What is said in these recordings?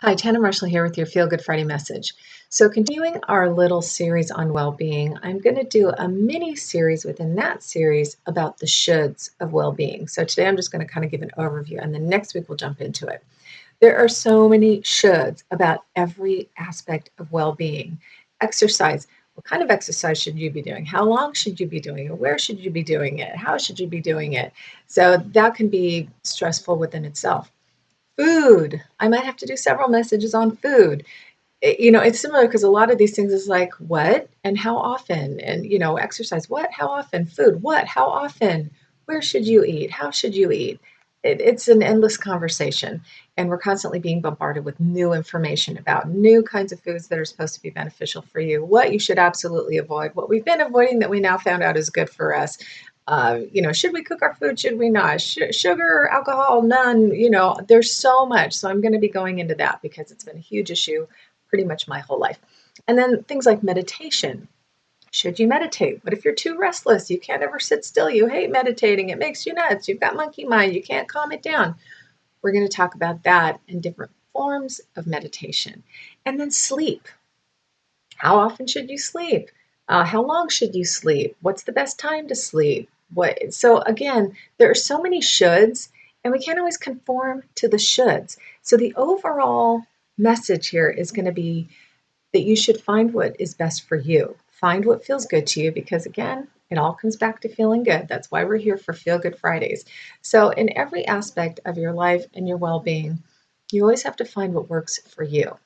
Hi, Tanna Marshall here with your Feel Good Friday message. So, continuing our little series on well being, I'm going to do a mini series within that series about the shoulds of well being. So, today I'm just going to kind of give an overview, and then next week we'll jump into it. There are so many shoulds about every aspect of well being. Exercise. What kind of exercise should you be doing? How long should you be doing it? Where should you be doing it? How should you be doing it? So, that can be stressful within itself. Food. I might have to do several messages on food. It's similar because a lot of these things is like, what and how often? And, exercise, what, how often? Food, what, how often? Where should you eat? How should you eat? It's an endless conversation. And we're constantly being bombarded with new information about new kinds of foods that are supposed to be beneficial for you, what you should absolutely avoid, what we've been avoiding that we now found out is good for us. Should we cook our food? Should we not? Sugar, alcohol, none. There's so much. So I'm going to be going into that because it's been a huge issue pretty much my whole life. And then things like meditation. Should you meditate? What if you're too restless? You can't ever sit still. You hate meditating. It makes you nuts. You've got monkey mind. You can't calm it down. We're going to talk about that and different forms of meditation. And then sleep. How often should you sleep? How long should you sleep? What's the best time to sleep? So again, there are so many shoulds, and we can't always conform to the shoulds. So the overall message here is going to be that you should find what is best for you. Find what feels good to you because, again, it all comes back to feeling good. That's why we're here for Feel Good Fridays. So, in every aspect of your life and your well being, you always have to find what works for you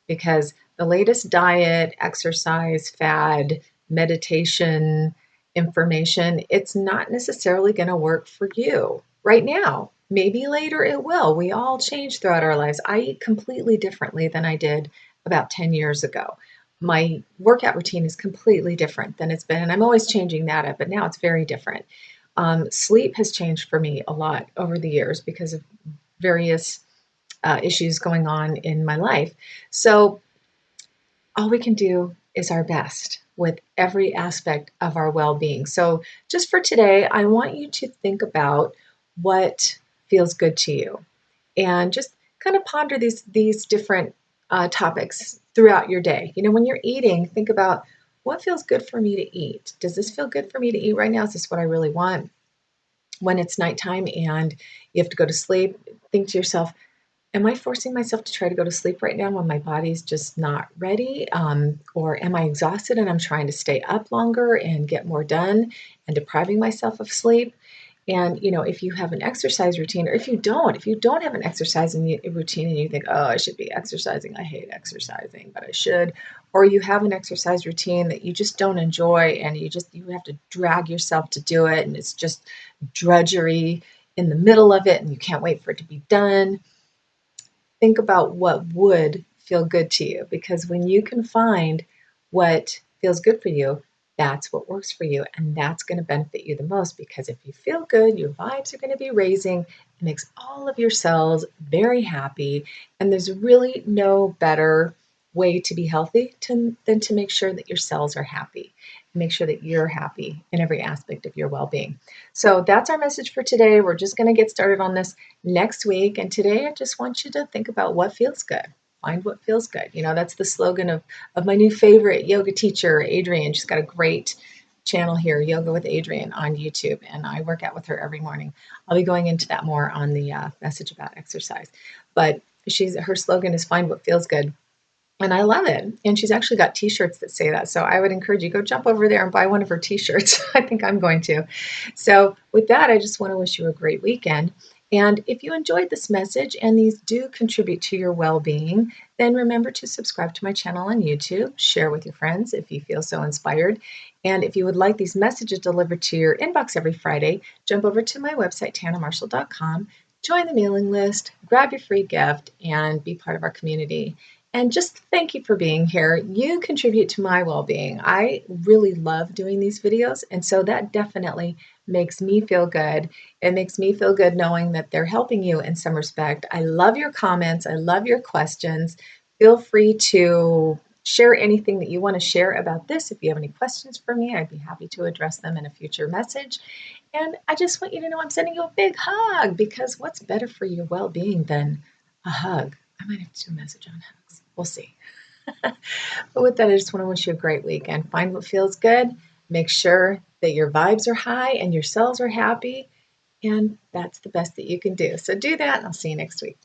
because the latest diet, exercise, fad, meditation, information, it's not necessarily going to work for you right now. Maybe later it will. We all change throughout our lives. I eat completely differently than I did about 10 years ago. My workout routine is completely different than it's been, and I'm always changing that up, but now it's very different. Sleep has changed for me a lot over the years because of various issues going on in my life. So, all we can do is our best with every aspect of our well being. So, just for today, I want you to think about what feels good to you and just kind of ponder these different topics throughout your day. When you're eating, think about what feels good for me to eat. Does this feel good for me to eat right now? Is this what I really want? When it's nighttime and you have to go to sleep, think to yourself, am I forcing myself to try to go to sleep right now when my body's just not ready? Or am I exhausted and I'm trying to stay up longer and get more done and depriving myself of sleep? And if you have an exercise routine, or if you don't have an exercise routine and you think, oh, I should be exercising, I hate exercising, but I should, or you have an exercise routine that you just don't enjoy and you have to drag yourself to do it and it's just drudgery in the middle of it and you can't wait for it to be done. Think about what would feel good to you because when you can find what feels good for you, that's what works for you. And that's going to benefit you the most because if you feel good, your vibes are going to be raising. It makes all of your cells very happy. And there's really no better way to be healthy than to make sure that your cells are happy. Make sure that you're happy in every aspect of your well being. So that's our message for today. We're just going to get started on this next week. And today, I just want you to think about what feels good. Find what feels good. That's the slogan of my new favorite yoga teacher, Adrienne. She's got a great channel here, Yoga with Adrienne, on YouTube, and I work out with her every morning. I'll be going into that more on the message about exercise. But her slogan is find what feels good. And I love it. And she's actually got t-shirts that say that. So I would encourage you, go jump over there and buy one of her t-shirts. I think I'm going to. So with that, I just want to wish you a great weekend. And if you enjoyed this message and these do contribute to your well-being, then remember to subscribe to my channel on YouTube, share with your friends if you feel so inspired. And if you would like these messages delivered to your inbox every Friday, jump over to my website, tannamarshall.com, join the mailing list, grab your free gift, and be part of our community. And just thank you for being here. You contribute to my well-being. I really love doing these videos, and so that definitely makes me feel good. It makes me feel good knowing that they're helping you in some respect. I love your comments. I love your questions. Feel free to share anything that you want to share about this. If you have any questions for me, I'd be happy to address them in a future message. And I just want you to know I'm sending you a big hug because what's better for your well-being than a hug? I might have to do a message on hugs. We'll see. But with that, I just want to wish you a great weekend. Find what feels good. Make sure that your vibes are high and your cells are happy. And that's the best that you can do. So do that, and I'll see you next week.